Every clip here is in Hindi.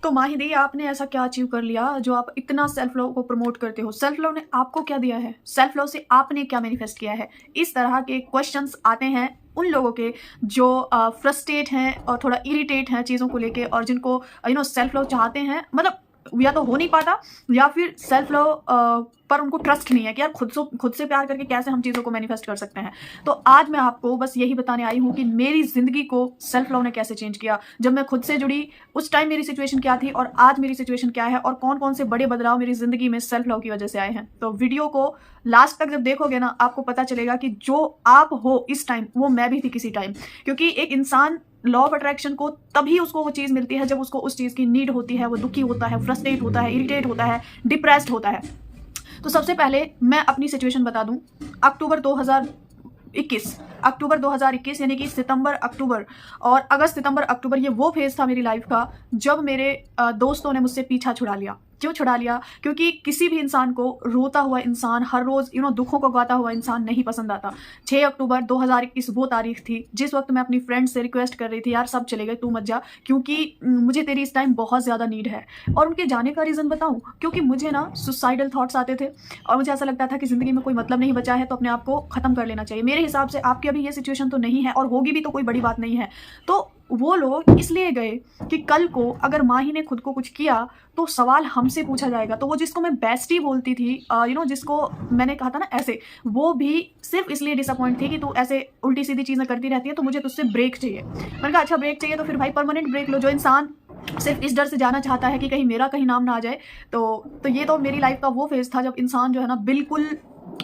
तो माहिदी, आपने ऐसा क्या अचीव कर लिया जो आप इतना सेल्फ लव को प्रमोट करते हो? सेल्फ लव ने आपको क्या दिया है? सेल्फ लव से आपने क्या मैनिफेस्ट किया है? इस तरह के क्वेश्चंस आते हैं उन लोगों के जो फ्रस्ट्रेट हैं और थोड़ा इरिटेट हैं चीज़ों को लेके, और जिनको सेल्फ लव चाहते हैं, मतलब या तो हो नहीं पाता, या फिर सेल्फ लव पर उनको ट्रस्ट नहीं है कि यार खुद से प्यार करके कैसे हम चीज़ों को मैनिफेस्ट कर सकते हैं। तो आज मैं आपको बस यही बताने आई हूँ कि मेरी ज़िंदगी को सेल्फ लव ने कैसे चेंज किया। जब मैं खुद से जुड़ी उस टाइम मेरी सिचुएशन क्या थी और आज मेरी सिचुएशन क्या है, और कौन कौन से बड़े बदलाव मेरी ज़िंदगी में सेल्फ लव की वजह से आए हैं। तो वीडियो को लास्ट तक जब देखोगे ना, आपको पता चलेगा कि जो आप हो इस टाइम, वो मैं भी थी किसी टाइम। क्योंकि एक इंसान लॉ ऑफ अट्रैक्शन को तभी उसको वो चीज़ मिलती है जब उसको उस चीज़ की नीड होती है, वो दुखी होता है, फ्रस्ट्रेट होता है, इरिटेट होता है, डिप्रेस्ड होता है। तो सबसे पहले मैं अपनी सिचुएशन बता दूं। अक्टूबर 2021 यानी कि सितंबर अक्टूबर और अगस्त सितंबर अक्टूबर, ये वो फेज था मेरी लाइफ का जब मेरे दोस्तों ने मुझसे पीछा छुड़ा लिया। क्यों छुड़ा लिया? क्योंकि किसी भी इंसान को रोता हुआ इंसान, हर रोज दुखों को गाता हुआ इंसान नहीं पसंद आता। 6 अक्टूबर 2021 वो तारीख थी जिस वक्त मैं अपनी फ्रेंड से रिक्वेस्ट कर रही थी, यार सब चले गए, तू मत जा, क्योंकि मुझे तेरी इस टाइम बहुत ज़्यादा नीड है। और उनके जाने का रीज़न बताऊं, क्योंकि मुझे ना सुसाइडल थॉट्स आते थे और मुझे ऐसा लगता था कि ज़िंदगी में कोई मतलब नहीं बचा है, तो अपने आप को ख़त्म कर लेना चाहिए। मेरे हिसाब से आपकी अभी ये सिचुएशन तो नहीं है, और होगी भी तो कोई बड़ी बात नहीं है। तो वो लोग इसलिए गए कि कल को अगर माही ने खुद को कुछ किया तो सवाल हमसे पूछा जाएगा। तो वो जिसको मैं बेस्टी बोलती थी, जिसको मैंने कहा था ना ऐसे, वो भी सिर्फ इसलिए डिसअपॉइंट थी कि तू ऐसे उल्टी सीधी चीज़ें करती रहती है, तो मुझे तुझसे ब्रेक चाहिए। मैंने कहा अच्छा ब्रेक चाहिए तो फिर भाई परमानेंट ब्रेक लो। जो इंसान सिर्फ इस डर से जाना चाहता है कि कहीं मेरा कहीं नाम ना आ जाए, तो ये तो मेरी लाइफ का वो फेज था जब इंसान जो है ना बिल्कुल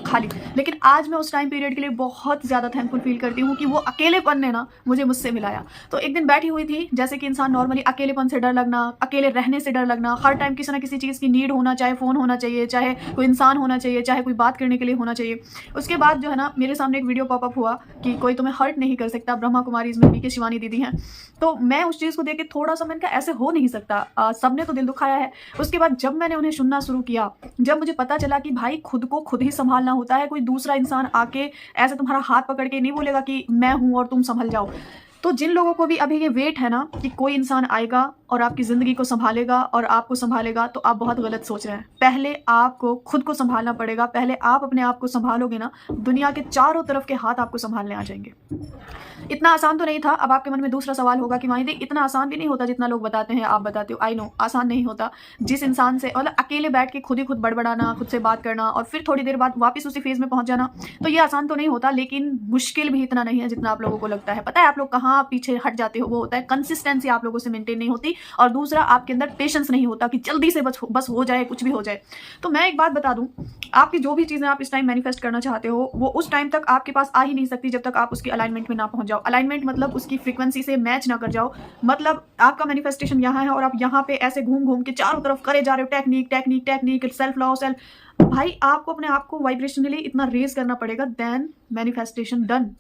खाली। लेकिन आज मैं उस टाइम पीरियड के लिए बहुत ज़्यादा थैंकफुल फील करती हूँ कि वो अकेलेपन ने ना मुझसे मिलाया। तो एक दिन बैठी हुई थी, जैसे कि इंसान नॉर्मली अकेलेपन से डर लगना, अकेले रहने से डर लगना, हर टाइम किसी ना किसी चीज़ की नीड होना, चाहे फ़ोन होना चाहिए, चाहे कोई इंसान होना चाहिए, चाहे कोई बात करने के लिए होना चाहिए। उसके बाद जो है ना मेरे सामने एक वीडियो पॉपअप हुआ कि कोई तुम्हें हर्ट नहीं कर सकता, ब्रह्मा कुमारी इसमें पी के शिवानी दीदी हैं। तो मैं उस चीज़ को देख के थोड़ा सा मैंने कहा ऐसे हो नहीं सकता, सबने तो दिल दुखाया है। उसके बाद जब मैंने उन्हें सुनना शुरू किया, जब मुझे पता चला कि भाई खुद को खुद ही संभालना होता है, कोई दूसरा इंसान आके ऐसे तुम्हारा हाथ पकड़ के नहीं बोलेगा कि मैं हूं और तुम संभल जाओ। तो जिन लोगों को भी अभी ये वेट है ना कि कोई इंसान आएगा और आपकी ज़िंदगी को संभालेगा और आपको संभालेगा, तो आप बहुत गलत सोच रहे हैं। पहले आपको खुद को संभालना पड़ेगा। पहले आप अपने आप को संभालोगे ना, दुनिया के चारों तरफ के हाथ आपको संभालने आ जाएंगे। इतना आसान तो नहीं था। अब आपके मन में दूसरा सवाल होगा कि माहिदी इतना आसान भी नहीं होता जितना लोग बताते हैं, आप बताते हो। आई नो आसान नहीं होता। जिस इंसान से मतलब अकेले बैठ के खुद ही खुद बड़बड़ाना, खुद से बात करना और फिर थोड़ी देर बाद वापस उसी फेज में पहुंच जाना, तो ये आसान तो नहीं होता, लेकिन मुश्किल भी इतना नहीं है जितना आप लोगों को लगता है। पता है आप लोग कहाँ पीछे हट जाते हो? वो होता है कंसिस्टेंसी आप लोगों से मेंटेन नहीं होती, और दूसरा आपके अंदर पेशेंस नहीं होता कि जल्दी से बस हो जाए, कुछ भी हो जाए। तो मैं एक बात बता दूं, आपकी जो भी चीजें आप इस टाइम मैनिफेस्ट करना चाहते हो, वो उस टाइम तक आपके पास आ ही नहीं सकती जब तक आप उसकी अलाइनमेंट में ना पहुंच जाओ। अलाइनमेंट मतलब उसकी फ्रीक्वेंसी से मैच ना कर जाओ। मतलब आपका मैनिफेस्टेशन यहाँ है और आप यहाँ पे ऐसे घूम घूम के चारों तरफ करे जा रहे हो, technique technique technique, self love self. भाई आपको अपने आप को वाइब्रेशनली इतना रेज करना पड़ेगा, देन मैनिफेस्टेशन डन।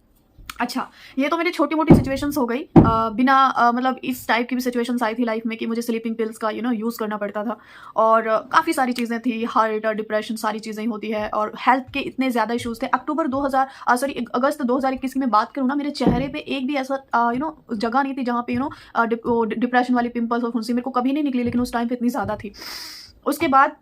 अच्छा, ये तो मेरी छोटी मोटी सिचुएशंस हो गई। बिना मतलब इस टाइप की भी सिचुएशंस आई थी लाइफ में कि मुझे स्लीपिंग पिल्स का यूज़ करना पड़ता था, और काफ़ी सारी चीज़ें थी, हार्ट और डिप्रेशन सारी चीज़ें होती है, और हेल्थ के इतने ज़्यादा इश्यूज़ थे। अगस्त 2021 की मैं बात करूँ ना, मेरे चेहरे पे एक भी ऐसा जगह नहीं थी जहाँ पे डिप्रेशन वाली पिंपल्स और फुंसी मेरे को कभी नहीं निकली, लेकिन उस टाइम पे इतनी ज़्यादा थी। उसके बाद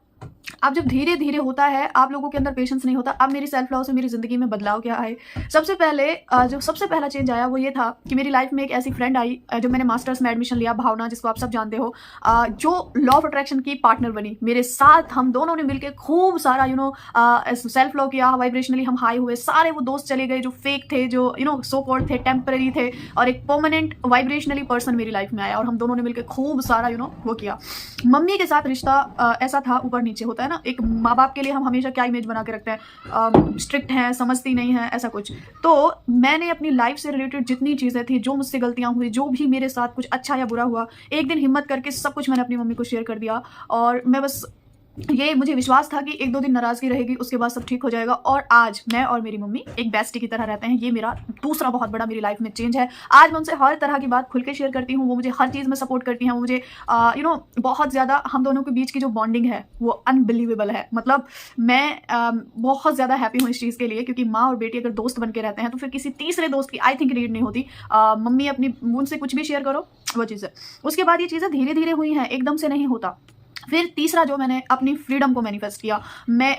अब जब धीरे धीरे होता है, आप लोगों के अंदर पेशेंस नहीं होता। अब मेरी सेल्फ लव से मेरी ज़िंदगी में बदलाव क्या आए? सबसे पहले जो सबसे पहला चेंज आया वो ये था कि मेरी लाइफ में एक ऐसी फ्रेंड आई जब मैंने मास्टर्स में एडमिशन लिया, भावना, जिसको आप सब जानते हो, जो लॉ ऑफ अट्रैक्शन की पार्टनर बनी मेरे साथ। हम दोनों ने मिलकर खूब सारा सेल्फ लव किया, वाइब्रेशनली हम हाई हुए। सारे वो दोस्त चले गए जो फेक थे, जो सो कॉल्ड थे, टेम्पररी थे, और एक परमानेंट वाइब्रेशनली पर्सन मेरी लाइफ में आया, और हम दोनों ने मिलकर खूब सारा वो किया। मम्मी के साथ रिश्ता ऐसा था, ऊपर नीचे होता है ना। एक माँ बाप के लिए हम हमेशा क्या इमेज बना के रखते हैं, स्ट्रिक्ट हैं, समझती नहीं है, ऐसा कुछ। तो मैंने अपनी लाइफ से रिलेटेड जितनी चीज़ें थी, जो मुझसे गलतियाँ हुई, जो भी मेरे साथ कुछ अच्छा या बुरा हुआ, एक दिन हिम्मत करके सब कुछ मैंने अपनी मम्मी को शेयर कर दिया। और मैं बस ये मुझे विश्वास था कि 1-2 दिन नाराज़गी रहेगी, उसके बाद सब ठीक हो जाएगा और आज मैं और मेरी मम्मी एक बेस्टी की तरह रहते हैं। ये मेरा दूसरा बहुत बड़ा मेरी लाइफ़ में चेंज है। आज मैं उनसे हर तरह की बात खुल के शेयर करती हूँ, वो मुझे हर चीज़ में सपोर्ट करती हैं, वो मुझे बहुत ज़्यादा हम दोनों के बीच की जो बॉन्डिंग है, वो अनबिलीवेबल है। मतलब मैं बहुत ज़्यादा हैप्पी हूँ इस चीज़ के लिए, क्योंकि माँ और बेटी अगर दोस्त बन के रहते हैं, तो फिर किसी तीसरे दोस्त की आई थिंक नीड नहीं होती। मम्मी अपनी उनसे कुछ भी शेयर करो, वो चीज़ है। उसके बाद ये चीज़ें धीरे-धीरे हुई हैं, एकदम से नहीं होता। फिर तीसरा जो मैंने अपनी फ्रीडम को मैनिफेस्ट किया,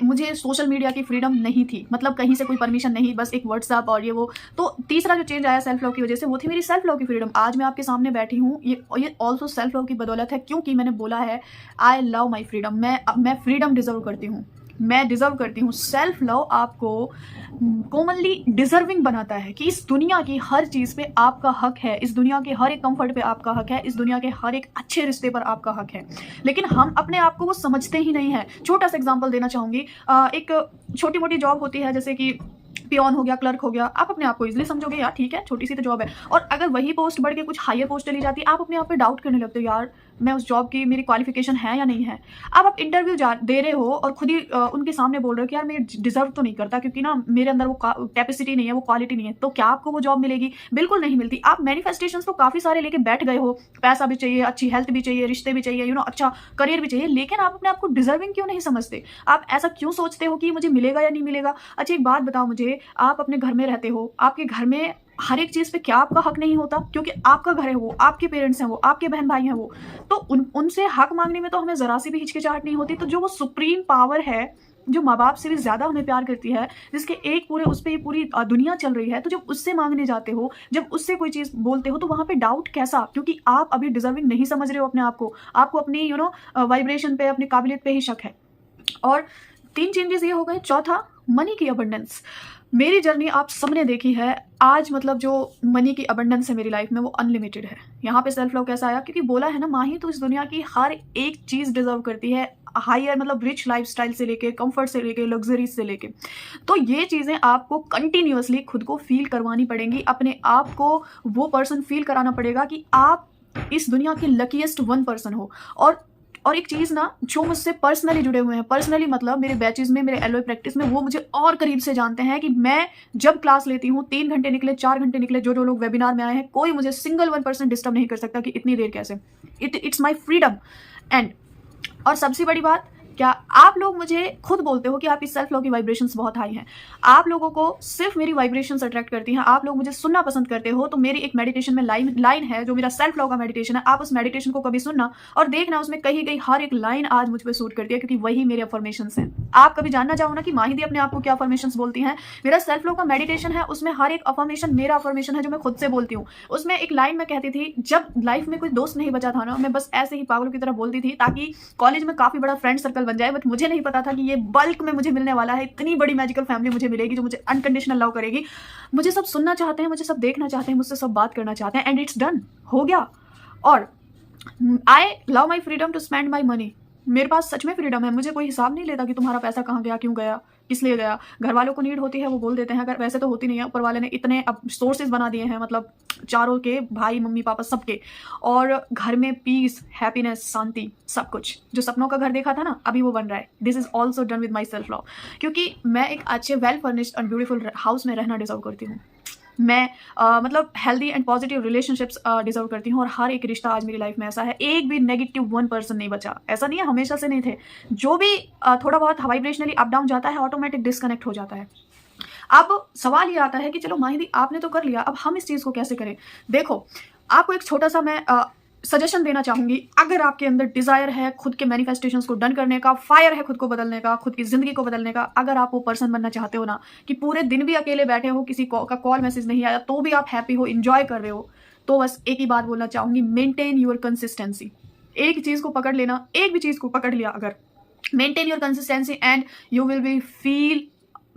मुझे सोशल मीडिया की फ्रीडम नहीं थी, मतलब कहीं से कोई परमिशन नहीं, बस एक व्हाट्सएप और ये वो। तो तीसरा जो चेंज आया सेल्फ लव की वजह से, वो थी मेरी सेल्फ लव की फ्रीडम। आज मैं आपके सामने बैठी हूँ, ये ऑल्सो सेल्फ लव की बदौलत है, क्योंकि मैंने बोला है आई लव माई फ्रीडम। मैं फ्रीडम डिजर्व करती हूँ, मैं डिजर्व करती हूँ। सेल्फ लव आपको कॉमनली डिजर्विंग बनाता है कि इस दुनिया की हर चीज़ पे आपका हक है, इस दुनिया के हर एक कंफर्ट पे आपका हक है, इस दुनिया के हर एक अच्छे रिश्ते पर आपका हक है। लेकिन हम अपने आप को वो समझते ही नहीं है। छोटा सा एग्जांपल देना चाहूँगी, एक छोटी मोटी जॉब होती है, जैसे कि पियोन हो गया, क्लर्क हो गया, आप अपने आप को इजीली समझोगे यार ठीक है, छोटी सी तो जॉब है। और अगर वही पोस्ट बढ़ के कुछ हायर पोस्ट चली जाती है, आप अपने आप पे डाउट करने लगते हो, यार मैं उस जॉब की मेरी क्वालिफिकेशन है या नहीं है। अब आप इंटरव्यू दे रहे हो और खुद ही उनके सामने बोल रहे हो कि यार मैं डिजर्व तो नहीं करता, क्योंकि ना मेरे अंदर वो कैपेसिटी नहीं है, वो क्वालिटी नहीं है। तो क्या आपको वो जॉब मिलेगी? बिल्कुल नहीं मिलती। आप मैनिफेस्टेशंस तो काफी सारे लेके बैठ गए हो, पैसा भी चाहिए, अच्छी हेल्थ भी चाहिए, रिश्ते भी चाहिए, अच्छा करियर भी चाहिए, लेकिन आप अपने आप को डिजर्विंग क्यों नहीं समझते? आप ऐसा क्यों सोचते हो कि मुझे मिलेगा या नहीं मिलेगा? अच्छा एक बात बताओ मुझे, आप अपने घर में रहते हो, आपके घर में हर एक चीज पे क्या आपका हक नहीं होता? क्योंकि आपका घर है, वो आपके पेरेंट्स हैं, वो आपके बहन भाई हैं, वो तो उनसे हक मांगने में तो हमें जरा सी भी हिचकिचाहट नहीं होती। तो जो वो सुप्रीम पावर है, जो माँ बाप से भी ज्यादा हमें प्यार करती है, जिसके एक पूरे उस पर ये पूरी दुनिया चल रही है, तो जब उससे मांगने जाते हो, जब उससे कोई चीज बोलते हो, तो वहां पे डाउट कैसा? क्योंकि आप अभी डिजर्विंग नहीं समझ रहे हो अपने आप को, आपको अपनी वाइब्रेशन पे, अपनी काबिलियत पे ही शक है। और 3 चेंजेस ये हो गए। चौथा, मनी की अबंडेंस। मेरी जर्नी आप सबने देखी है। आज मतलब जो मनी की अबंडेंस है मेरी लाइफ में, वो अनलिमिटेड है। यहाँ पे सेल्फ लव कैसा आया? क्योंकि बोला है ना, माही तो इस दुनिया की हर एक चीज़ डिजर्व करती है, हायर मतलब रिच लाइफस्टाइल से लेके, कंफर्ट से लेके, लग्जरीज से लेके। तो ये चीज़ें आपको कंटिन्यूअसली खुद को फील करवानी पड़ेंगी, अपने आप को वो पर्सन फील कराना पड़ेगा कि आप इस दुनिया के लकीएस्ट 1% हो। और एक चीज़ ना, जो मुझसे पर्सनली जुड़े हुए हैं, पर्सनली मतलब मेरे बैचेस में, मेरे एलओए प्रैक्टिस में, वो मुझे और करीब से जानते हैं कि मैं जब क्लास लेती हूँ, 3 घंटे निकले, 4 घंटे निकले, जो लोग वेबिनार में आए हैं, कोई मुझे सिंगल 1% डिस्टर्ब नहीं कर सकता कि इतनी देर कैसे। It's my freedom. एंड और सबसे बड़ी बात, क्या आप लोग मुझे खुद बोलते हो कि आपकी सेल्फ लव की वाइब्रेशंस बहुत हाई हैं। आप लोगों को सिर्फ मेरी वाइब्रेशंस अट्रैक्ट करती हैं, आप लोग मुझे सुनना पसंद करते हो। तो मेरी एक मेडिटेशन में लाइन है, जो मेरा सेल्फ लव का मेडिटेशन है। आप उस मेडिटेशन को कभी सुनना और देखना, उसमें कहीं कहीं हर एक लाइन आज मुझ पर सूट करती है, क्योंकि वही मेरे अफर्मेशंस हैं। आप कभी जानना चाहो ना कि माही दी अपने आप को क्या अफर्मेशंस बोलती हैं? मेरा सेल्फ लव का मेडिटेशन है, उसमें हर एक अफर्मेशन मेरा अफर्मेशन है, जो मैं खुद से बोलती हूँ। उसमें एक लाइन मैं कहती थी, जब लाइफ में कोई दोस्त नहीं बचा था ना, मैं बस ऐसे ही पागलों की तरह बोलती थी, ताकि कॉलेज में काफी बड़ा फ्रेंड सर्कल बन जाए। बट मुझे नहीं पता था कि ये बल्क में मुझे मिलने वाला है, इतनी बड़ी मैजिकल फैमिली मुझे मिलेगी, जो मुझे अनकंडीशनल लव करेगी। मुझे सब सुनना चाहते हैं, मुझे सब देखना चाहते हैं, मुझसे सब बात करना चाहते हैं। एंड इट्स डन, हो गया। और I love my freedom to spend my money. मेरे पास सच में फ्रीडम है, मुझे कोई हिसाब नहीं लेता कि तुम्हारा पैसा कहाँ गया, क्यों गया, किस लिए गया। घर वालों को नीड होती है, वो बोल देते हैं, अगर वैसे तो होती नहीं है। ऊपर वाले ने इतने अब सोर्सेज बना दिए हैं, मतलब चारों के, भाई मम्मी पापा सबके। और घर में पीस, हैप्पीनेस, शांति, सब कुछ। जो सपनों का घर देखा था ना, अभी वो बन रहा है। This is also done with my self love, क्योंकि मैं एक अच्छे well furnished and beautiful house में रहना डिजर्व करती हूँ। मैं मतलब healthy and positive relationships deserve करती हूँ। और हर एक रिश्ता आज मेरी लाइफ में ऐसा है, एक भी नेगेटिव 1% नहीं बचा। ऐसा नहीं है, हमेशा से नहीं थे। जो भी थोड़ा बहुत वाइब्रेशनली अप डाउन जाता है, ऑटोमेटिक डिस्कनेक्ट हो जाता है। अब सवाल ये आता है कि चलो माही दी आपने तो कर लिया, अब हम इस चीज़ को कैसे करें? देखो, आपको एक छोटा सा मैं सजेशन देना चाहूंगी। अगर आपके अंदर डिजायर है खुद के मैनिफेस्टेशंस को डन करने का, फायर है खुद को बदलने का, खुद की जिंदगी को बदलने का, अगर आप वो पर्सन बनना चाहते हो ना, कि पूरे दिन भी अकेले बैठे हो, किसी का कॉल मैसेज नहीं आया, तो भी आप हैप्पी हो, इंजॉय कर रहे हो, तो बस एक ही बात बोलना चाहूंगी, मेंटेन योर कंसिस्टेंसी। एक चीज को पकड़ लेना, एक भी चीज को पकड़ लिया अगर, maintain your consistency and you will be feel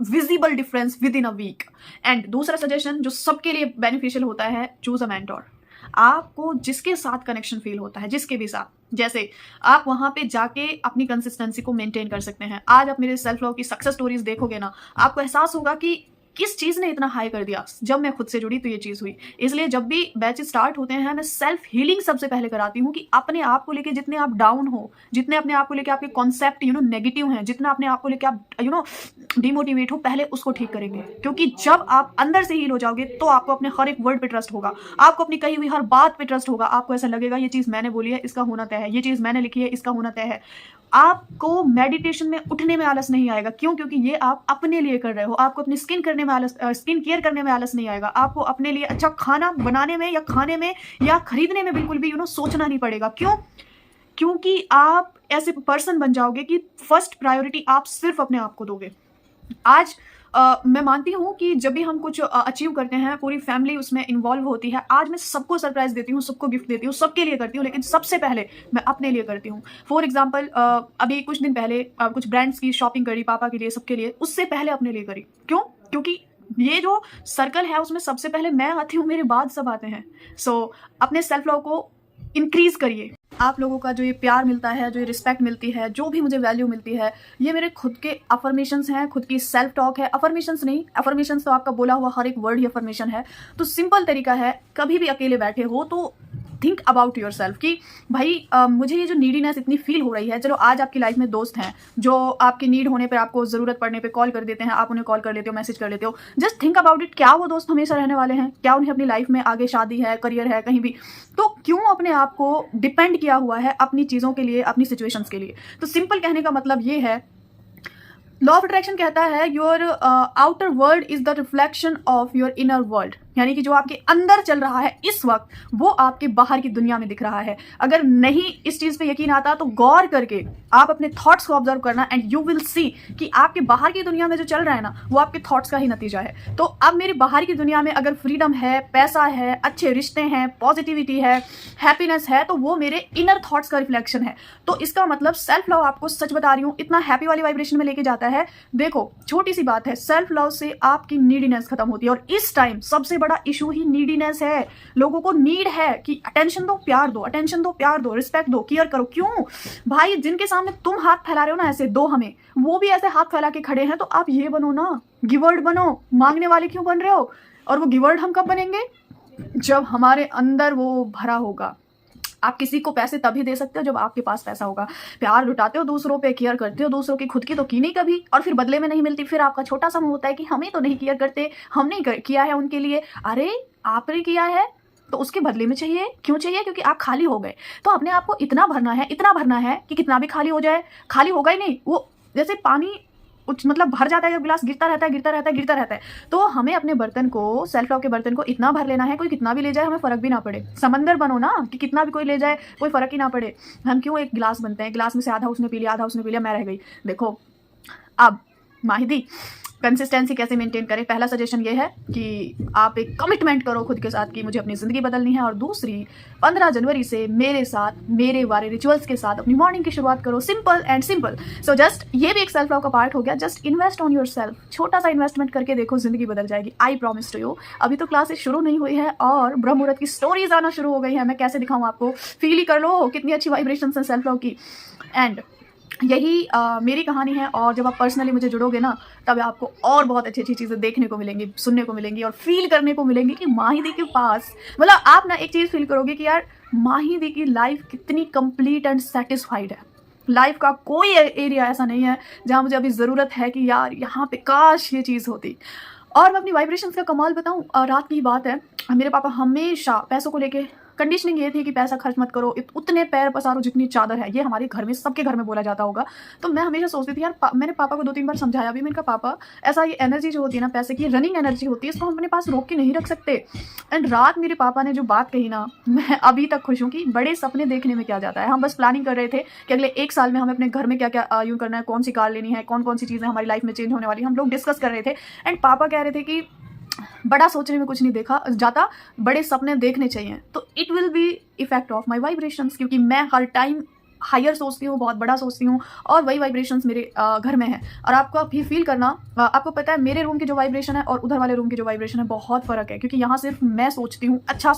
visible difference within a week. And दूसरा सजेशन जो सबके लिए बेनिफिशियल होता है, चूज अ मेंटोर। आपको जिसके साथ कनेक्शन फील होता है, जिसके भी साथ, जैसे आप वहां पे जाके अपनी कंसिस्टेंसी को मेंटेन कर सकते हैं। आज आप मेरे सेल्फ लव की सक्सेस स्टोरीज देखोगे ना, आपको एहसास होगा कि किस चीज़ ने इतना हाई कर दिया? जब मैं खुद से जुड़ी तो ये चीज़ हुई। इसलिए जब भी बैचेस स्टार्ट होते हैं मैं सेल्फ हीलिंग सबसे पहले कराती हूँ कि अपने आप को लेके जितने आप डाउन हो, जितने अपने आप को लेके आपके कॉन्सेप्ट नेगेटिव हैं, जितना अपने आप को लेके आप डिमोटिवेट हो, पहले उसको ठीक करेंगे। क्योंकि जब आप अंदर से हील हो जाओगे तो आपको अपने हर एक वर्ड पे ट्रस्ट होगा, आपको अपनी कही हुई हर बात पे ट्रस्ट होगा। आपको ऐसा लगेगा ये चीज़ मैंने बोली है, इसका होना तय है, ये चीज़ मैंने लिखी है, इसका होना तय है। आपको मेडिटेशन में उठने में आलस नहीं आएगा। क्यों? क्योंकि ये आप अपने लिए कर रहे हो। आपको अपनी स्किन केयर करने में आलस नहीं आएगा। आपको अपने लिए अच्छा खाना बनाने में या खाने में या खरीदने में बिल्कुल भी सोचना नहीं पड़ेगा। क्यों? क्योंकि आप ऐसे पर्सन बन जाओगे कि फर्स्ट प्रायोरिटी आप सिर्फ अपने आप को दोगे। आज मैं मानती हूँ कि जब भी हम कुछ अचीव करते हैं पूरी फैमिली उसमें इन्वॉल्व होती है। आज मैं सबको सरप्राइज देती हूँ, सबको गिफ्ट देती हूँ, सबके लिए करती हूँ, लेकिन सबसे पहले मैं अपने लिए करती हूँ। फॉर एग्जाम्पल अभी कुछ दिन पहले कुछ ब्रांड्स की शॉपिंग करी, पापा के लिए, सबके लिए, उससे पहले अपने लिए करी। क्यों? क्योंकि ये जो सर्कल है उसमें सबसे पहले मैं आती हूँ, मेरे बाद सब आते हैं। सो अपने सेल्फ लव को इंक्रीज करिए। आप लोगों का जो ये प्यार मिलता है, जो ये रिस्पेक्ट मिलती है, जो भी मुझे वैल्यू मिलती है, ये मेरे खुद के अफर्मेशंस हैं, खुद की सेल्फ टॉक है। अफर्मेशंस नहीं, अफर्मेशंस तो आपका बोला हुआ हर एक वर्ड ही अफर्मेशन है। तो सिंपल तरीका है, कभी भी अकेले बैठे हो तो थिंक अबाउट योर सेल्फ कि भाई मुझे ये जो नीडीनेस इतनी फील हो रही है। चलो आज आपकी लाइफ में दोस्त हैं जो आपकी नीड होने पर, आपको ज़रूरत पड़ने पे कॉल कर देते हैं, आप उन्हें कॉल कर लेते हो, मैसेज कर लेते हो। जस्ट थिंक अबाउट इट, क्या वो दोस्त हमेशा रहने वाले हैं? क्या उन्हें अपनी लाइफ में आगे शादी है, करियर है, कहीं भी? तो क्यों अपने आप को डिपेंड किया हुआ है अपनी चीज़ों के लिए, अपनी सिचुएशंस के लिए? तो सिंपल कहने का मतलब ये है, लॉ ऑफ अट्रैक्शन कहता है your outer world is the reflection of your inner world. यानी कि जो आपके अंदर चल रहा है इस वक्त वो आपके बाहर की दुनिया में दिख रहा है। अगर नहीं इस चीज़ पे यकीन आता तो गौर करके आप अपने थॉट्स को ऑब्जर्व करना एंड यू विल सी कि आपके बाहर की दुनिया में जो चल रहा है ना वो आपके थॉट्स का ही नतीजा है। तो अब मेरी बाहर की दुनिया में अगर फ्रीडम है, पैसा है, अच्छे रिश्ते हैं, पॉजिटिविटी है, हैप्पीनेस है, तो वो मेरे इनर थॉट्स का रिफ्लेक्शन है। तो इसका मतलब सेल्फ लव, आपको सच बता रही हूँ, इतना हैप्पी वाली वाइब्रेशन में लेके जाता है। देखो छोटी सी बात है, सेल्फ लव से आपकी नीडीनेस खत्म होती है। और इस टाइम सबसे बड़ा इशू ही नीडीनेस है। लोगों को नीड है कि अटेंशन दो, प्यार दो, अटेंशन दो, प्यार दो, रिस्पेक्ट दो, केयर करो। क्यों भाई? जिनके सामने तुम हाथ फैला रहे हो ना ऐसे, दो हमें, वो भी ऐसे हाथ फैला के खड़े हैं। तो आप ये बनो ना, गिवर्ड बनो। मांगने वाले क्यों बन रहे हो? और वो गिवर्ड हम कब बनेंगे? जब हमारे अंदर वो भरा होगा। आप किसी को पैसे तभी दे सकते हो जब आपके पास पैसा होगा। प्यार लुटाते हो दूसरों पे, केयर करते हो दूसरों की, खुद की तो की नहीं कभी, और फिर बदले में नहीं मिलती। फिर आपका छोटा सा मुंह होता है कि हमें तो नहीं केयर करते, हमने किया है उनके लिए। अरे आपने किया है तो उसके बदले में चाहिए। क्यों चाहिए? क्योंकि आप खाली हो गए। तो अपने आप को इतना भरना है कि कितना भी खाली हो जाए, खाली होगा ही नहीं। वो जैसे पानी मतलब भर जाता है, जब गिलास गिरता रहता है। तो हमें अपने बर्तन को, सेल्फ लव के बर्तन को इतना भर लेना है, कोई कितना भी ले जाए हमें फर्क भी ना पड़े। समंदर बनो ना कि कितना भी कोई ले जाए कोई फर्क ही ना पड़े। हम क्यों एक गिलास बनते हैं, गिलास में से आधा उसने पी लिया, आधा उसने पी लिया, मैं रह गई। देखो अब माहिदी कंसिस्टेंसी कैसे मेंटेन करें? पहला सजेशन ये है कि आप एक कमिटमेंट करो खुद के साथ कि मुझे अपनी ज़िंदगी बदलनी है। और दूसरी, 15 जनवरी से मेरे साथ, मेरे वाले रिचुअल्स के साथ अपनी मॉर्निंग की शुरुआत करो। Simple and simple. So just ये भी एक सेल्फ लव का पार्ट हो गया। Just invest on yourself. छोटा सा इन्वेस्टमेंट करके देखो, जिंदगी बदल जाएगी। I promise to you. अभी तो क्लासेस शुरू नहीं हुई है और ब्रह्म मुहूर्त की स्टोरीज आना शुरू हो गई है। मैं कैसे दिखाऊँ आपको? फील ही कर लो कितनी अच्छी वाइब्रेशन है सेल्फ लव की। एंड यही मेरी कहानी है। और जब आप पर्सनली मुझे जुड़ोगे ना तब आपको और बहुत अच्छी अच्छी चीज़ें देखने को मिलेंगी, सुनने को मिलेंगी और फील करने को मिलेंगी कि माहिदी के पास, मतलब आप ना एक चीज़ फील करोगे कि यार माहिदी की लाइफ कितनी कंप्लीट एंड सेटिस्फाइड है। लाइफ का कोई एरिया ऐसा नहीं है जहाँ मुझे अभी ज़रूरत है कि यार यहाँ पे काश ये चीज़ होती। और मैं अपनी वाइब्रेशंस का कमाल बताऊँ, रात की बात है, मेरे पापा हमेशा पैसों को लेके कंडीशनिंग ये थी कि पैसा खर्च मत करो, उतने पैर पसारो जितनी चादर है। ये हमारे घर में, सबके घर में बोला जाता होगा। तो मैं हमेशा सोचती थी यार, मैंने पापा को 2-3 बार समझाया भी। मैंने कहा पापा ऐसा, ये एनर्जी जो होती है ना, पैसे की रनिंग एनर्जी होती है, इसको हम अपने पास रोक के नहीं रख सकते। एंड रात मेरे पापा ने जो बात कही ना, मैं अभी तक खुश हूँ कि बड़े सपने देखने में क्या जाता है। हम बस प्लानिंग कर रहे थे कि अगले 1 साल में हमें अपने घर में क्या क्या यूँ करना है, कौन सी कार लेनी है, कौन कौन सी चीज़ें हमारी लाइफ में चेंज होने वाली, हम लोग डिस्कस कर रहे थे। एंड पापा कह रहे थे कि बड़ा सोचने में कुछ नहीं देखा जाता, बड़े सपने देखने चाहिए। तो it will be effect of my vibrations, क्योंकि मैं हर टाइम हायर सोचती हूँ, बहुत बड़ा सोचती हूँ, और वही वाइब्रेशंस मेरे घर में है। और आपको भी फील करना, आपको पता है मेरे रूम की जो वाइब्रेशन है और उधर वाले रूम की जो वाइब्रेशन है बहुत फ़र्क है। क्योंकि यहाँ सिर्फ मैं सोचती हूँ, अच्छा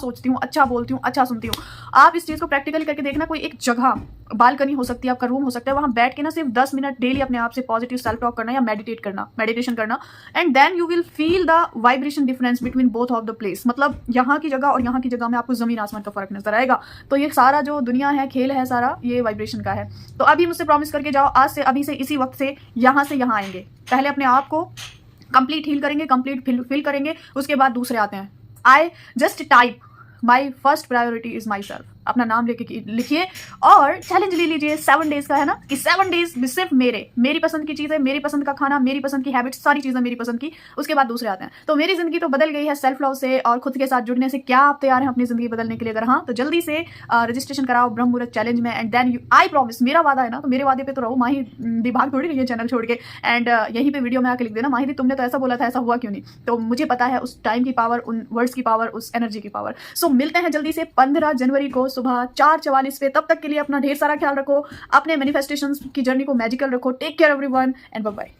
बोलती हूँ, अच्छा सुनती हूँ। आप इस चीज़ को प्रैक्टिकली करके देखना, कोई एक जगह बालकनी हो सकती है, आपका रूम हो सकता है, वहाँ बैठ के ना सिर्फ 10 मिनट डेली अपने आप से पॉजिटिव सेल्फ टॉक करना या मेडिटेशन करना, and then you will feel the vibration difference between both of the place. मतलब यहाँ की जगह और यहाँ की जगह में आपको जमीन आसमान का फर्क नजर आएगा। तो ये सारा जो दुनिया है, खेल है सारा, ये वाइब्रेशन का है। तो अभी मुझसे प्रॉमिस करके जाओ, आज से, अभी से, इसी वक्त से यहाँ आएंगे। पहले अपने आप को कंप्लीट हील करेंगे, कंप्लीट फील करेंगे, उसके बाद दूसरे आते हैं। I just type my first priority is my self. अपना नाम लेके लिखिए और चैलेंज ले लीजिए 7 डेज का, है ना, कि 7 डेज में सिर्फ मेरी पसंद की चीज़ें, मेरी पसंद का खाना, मेरी पसंद की हैबिट्स, सारी चीज़ें मेरी पसंद की, उसके बाद दूसरे आते हैं। तो मेरी जिंदगी तो बदल गई है सेल्फ लव से और खुद के साथ जुड़ने से। क्या आप तैयार हैं अपनी जिंदगी बदलने के लिए? अगर हाँ तो जल्दी से रजिस्ट्रेशन कराओ ब्रह्म मुहूर्त चैलेंज में, एंड देन आई प्रॉमिस, मेरा वादा है ना, तो मेरे वादे पे तो रहो। माही विभाग थोड़ी नहीं है चैनल छोड़ के, एंड यहीं पे वीडियो में आके लिख देना, माही दी तुमने तो ऐसा बोला था, ऐसा हुआ क्यों नहीं? तो मुझे पता है उस टाइम की पावर, उन वर्ड्स की पावर, उस एनर्जी की पावर। सो मिलते हैं जल्दी से 15 जनवरी को सुबह 4:44 पे। तब तक के लिए अपना ढेर सारा ख्याल रखो, अपने मैनिफेस्टेशंस की जर्नी को मैजिकल रखो। Take care everyone and bye bye.